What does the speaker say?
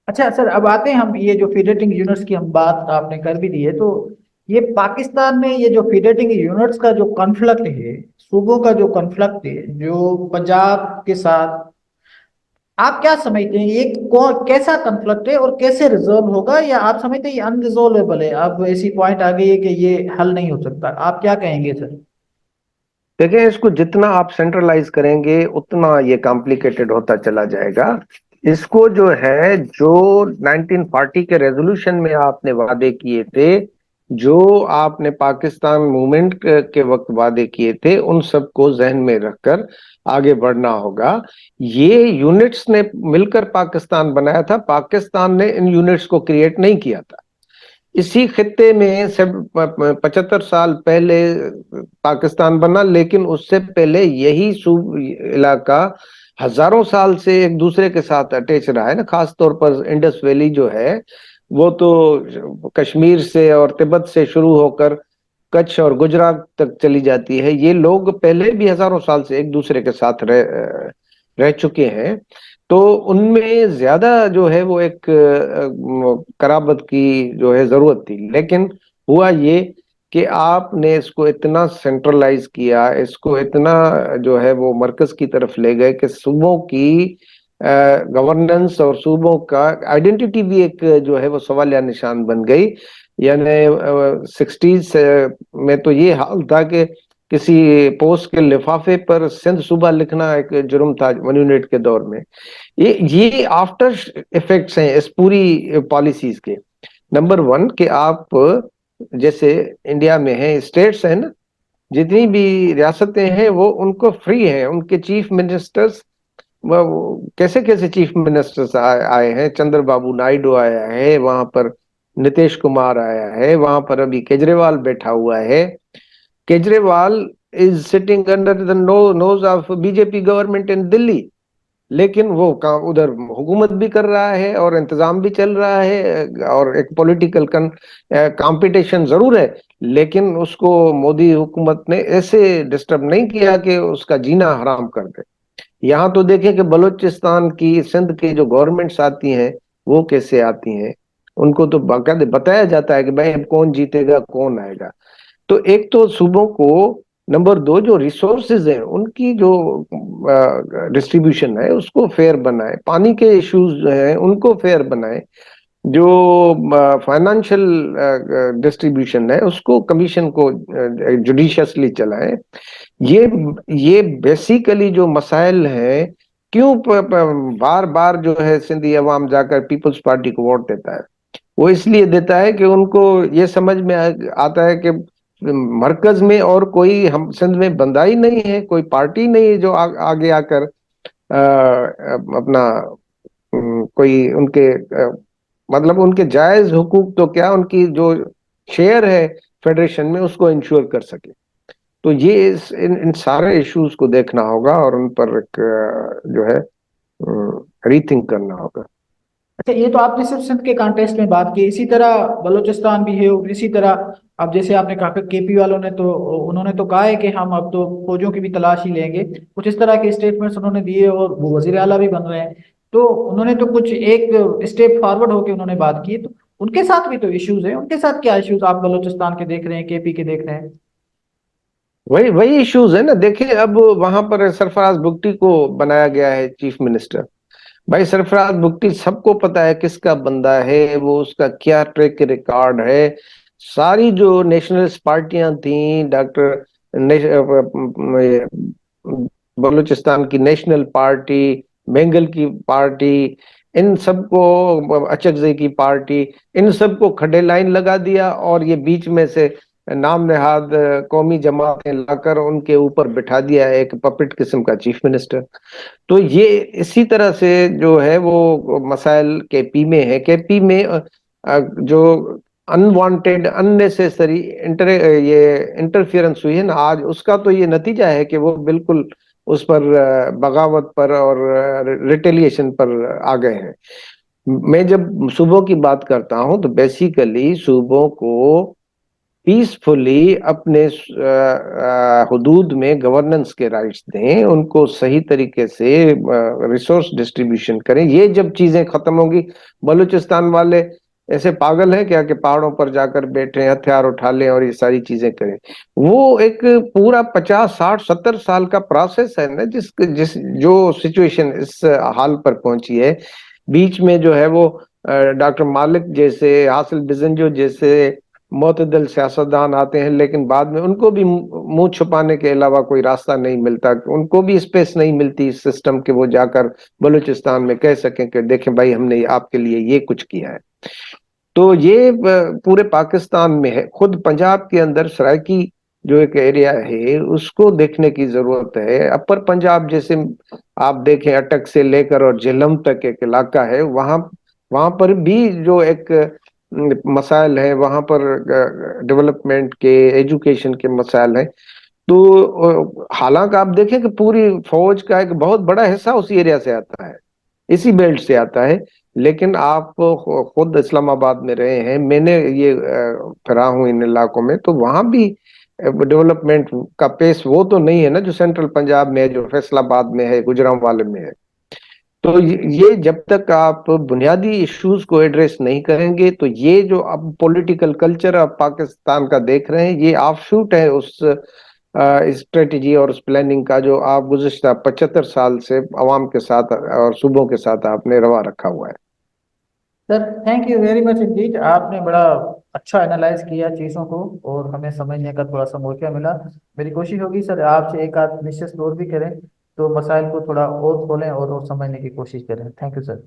अच्छा सर, अब आते हैं हम ये जो फीड रेटिंग यूनिट्स की हम बात आपने कर भी दी है, तो ये पाकिस्तान में ये जो फीड रेटिंग यूनिट्स का जो कॉन्फ्लिक्ट है, सूबों का जो कॉन्फ्लिक्ट है जो पंजाब के साथ, आप क्या समझते हैं ये कौन कैसा कॉन्फ्लिक्ट है और कैसे रिजॉल्व होगा, या आप समझते हैं ये अनरिजोल्वेबल है, अब ऐसी पॉइंट आ गई है कि ये हल नहीं हो सकता? आप क्या कहेंगे सर? देखिए, इसको जितना आप सेंट्रलाइज करेंगे उतना ये कॉम्प्लिकेटेड होता चला जाएगा। इसको जो है, जो 1940 के रेजोल्यूशन में आपने वादे किए थे, जो आपने पाकिस्तान मूवमेंट के वक्त वादे किए थे, उन सबको जहन में रखकर आगे बढ़ना होगा। ये यूनिट्स ने मिलकर पाकिस्तान बनाया था, पाकिस्तान ने इन यूनिट्स को क्रिएट नहीं किया था। इसी खित्ते में सब 75 साल पहले पाकिस्तान बना, लेकिन उससे पहले यही सूब इलाका हजारों साल से एक दूसरे के साथ अटैच रहा है ना। खास तौर पर इंडस वैली जो है, वो तो कश्मीर से और तिब्बत से शुरू होकर कच्छ और गुजरात तक चली जाती है। ये लोग पहले भी हजारों साल से एक दूसरे के साथ रह चुके हैं। तो उनमें ज्यादा जो है वो एक कराबत की जो है जरूरत थी। लेकिन हुआ ये कि आपने इसको इतना सेंट्रलाइज किया, इसको इतना जो है वो मरकज की तरफ ले गए कि सूबों की गवर्नेंस और सूबों का आइडेंटिटी भी एक जो है वो सवालिया निशान बन गई। यानी 60s में तो ये हाल था कि किसी पोस्ट के लिफाफे पर सिंध सूबा लिखना एक जुर्म था 1 यूनिट के दौर में। ये आफ्टर इफेक्ट्स हैं इस पूरी पॉलिसीज के। नंबर वन कि आप जैसे इंडिया में है, स्टेट्स है ना, जितनी भी रियासतें हैं वो उनको फ्री है, उनके चीफ मिनिस्टर्स, कैसे कैसे चीफ मिनिस्टर्स आए हैं। चंद्रबाबू नायडू आया है वहां पर, नीतीश कुमार आया है वहां पर, अभी केजरीवाल बैठा हुआ है। Kejriwal is sitting under the nose of BJP government in Delhi, लेकिन वो काम उधर हुकूमत भी कर रहा है और इंतजाम भी चल रहा है, और एक पॉलिटिकल कंपटीशन जरूर है। लेकिन उसको मोदी हुकूमत ने ऐसे डिस्टर्ब नहीं किया कि उसका जीना हराम कर दे। यहाँ तो देखें कि बलूचिस्तान की, सिंध की जो गवर्नमेंट्स आती हैं, वो कैसे आती हैं। उनको तो बाकायदे बताया जाता है कि भाई अब कौन जीतेगा कौन आएगा। तो एक तो सूबों को, नंबर दो जो रिसोर्सेज हैं उनकी जो डिस्ट्रीब्यूशन है उसको फेयर बनाए, पानी के इश्यूज हैं उनको फेयर बनाए, जो फाइनेंशियल डिस्ट्रीब्यूशन है उसको, कमीशन को जुडिशियसली चलाएं। ये ये बेसिकली जो मसाइल हैं, क्यों बार बार जो है सिंधी अवाम जाकर पीपल्स पार्टी को वोट देता है? वो इसलिए देता है कि उनको ये समझ में आता है कि मरकज में और कोई हम सिंध में बंदा ही नहीं है, कोई पार्टी नहीं है जो आगे आकर अपना कोई उनके मतलब उनके जायज हुकूक तो क्या, उनकी जो शेयर है फेडरेशन में उसको इंश्योर कर सके। तो ये इन सारे इश्यूज को देखना होगा और उन पर एक जो है रीथिंक करना होगा। अच्छा, ये तो आपने सिर्फ सिंध के कॉन्टेक्स्ट में बात की, इसी तरह बलूचिस्तान भी है, और इसी तरह अब जैसे आपने कहा कि केपी वालों ने तो, उन्होंने तो कहा है कि हम अब तो फौजियों की भी तलाश ही लेंगे, कुछ इस तरह के स्टेटमेंट्स उन्होंने दिए, और वो वजीर आला भी बन रहे हैं। तो उन्होंने तो कुछ एक स्टेप फॉरवर्ड होकर उन्होंने बात की, तो उनके साथ भी तो इश्यूज है, उनके साथ क्या इश्यूज आप बलूचिस्तान के देख रहे हैं, केपी के देख रहे हैं? वही वही इश्यूज है ना। देखिए, अब वहां पर सरफराज बुगटी को बनाया गया है चीफ मिनिस्टर। भाई, सरफराज बुगटी सबको पता है किसका बंदा है, वो उसका क्या ट्रैक रिकॉर्ड है। सारी जो नेशनलिस्ट पार्टियां थी, डॉक्टर बलूचिस्तान की नेशनल पार्टी, बेंगल की पार्टी, इन सबको, अचकजई की पार्टी, इन सबको खड़े लाइन लगा दिया और ये बीच में से नाम नेहाद कौमी जमातें लाकर उनके ऊपर बिठा दिया है एक पपेट किस्म का चीफ मिनिस्टर। तो ये इसी तरह से जो है वो मसाइल केपी में है। केपी में जो अनवांटेड अननेसेसरी ये इंटरफियरेंस हुई है ना आज, उसका तो ये नतीजा है कि वो बिल्कुल उस पर बगावत पर और रिटेलिएशन पर आ गए हैं। मैं जब सूबों की बात करता हूं तो बेसिकली सूबों को पीसफुली अपने हुदूद में गवर्नेंस के राइट्स दें, उनको सही तरीके से रिसोर्स डिस्ट्रीब्यूशन करें। ये जब चीजें खत्म होंगी, बलूचिस्तान वाले ऐसे पागल हैं क्या कि पहाड़ों पर जाकर बैठे हथियार उठा लें और ये सारी चीजें करें? वो एक पूरा 50 60 70 साल का प्रोसेस है ना, जिस जिस जो सिचुएशन इस हाल पर पहुंची है। बीच में जो है वो डॉक्टर मालिक जैसे, हासिल बिजंजो जैसे मोतदल सियासतदान आते हैं, लेकिन बाद में उनको भी मुंह छुपाने के अलावा कोई रास्ता नहीं मिलता, उनको भी स्पेस नहीं मिलती इस सिस्टम के, वो जाकर बलूचिस्तान में कह सकें कि देखें भाई हमने आपके लिए ये कुछ किया है। तो ये पूरे पाकिस्तान में है। खुद पंजाब के अंदर सराइकी जो एक एरिया है उसको देखने की जरूरत है। अपर पंजाब जैसे आप देखें, अटक से लेकर और झेलम तक एक इलाका है, वहां वहां पर भी जो एक मसाइल है, वहां पर डेवलपमेंट के, एजुकेशन के मसाइल हैं। तो हालांकि आप देखें कि पूरी फौज का एक बहुत बड़ा हिस्सा उसी एरिया से आता है, इसी बेल्ट से आता है। लेकिन आप खुद इस्लामाबाद में रहे हैं, मैंने ये फिरा हूं इन इलाकों में, तो वहां भी डेवलपमेंट का पेस वो तो नहीं है ना जो सेंट्रल पंजाब में है, जो फैसलाबाद में है, गुजरांवाले में है। तो ये जब तक आप बुनियादी इश्यूज को एड्रेस नहीं करेंगे, तो ये जो अब पॉलिटिकल कल्चर अब पाकिस्तान का देख रहे हैं, ये ऑफशूट है उस स्ट्रेटेजी और उस प्लानिंग का जो आप गुज़िश्ता 75 साल से अवाम के साथ और सूबों के साथ आपने रवा रखा हुआ है। Sir thank you very much Indeed, आपने बड़ा अच्छा एनालाइज किया चीज़ों को और हमें समझने का थोड़ा सा मौका मिला। मेरी कोशिश होगी सर आपसे एक आध निश्चित और भी करें, तो मसाइल को थोड़ा और खोलें और समझने की कोशिश करें। Thank you sir.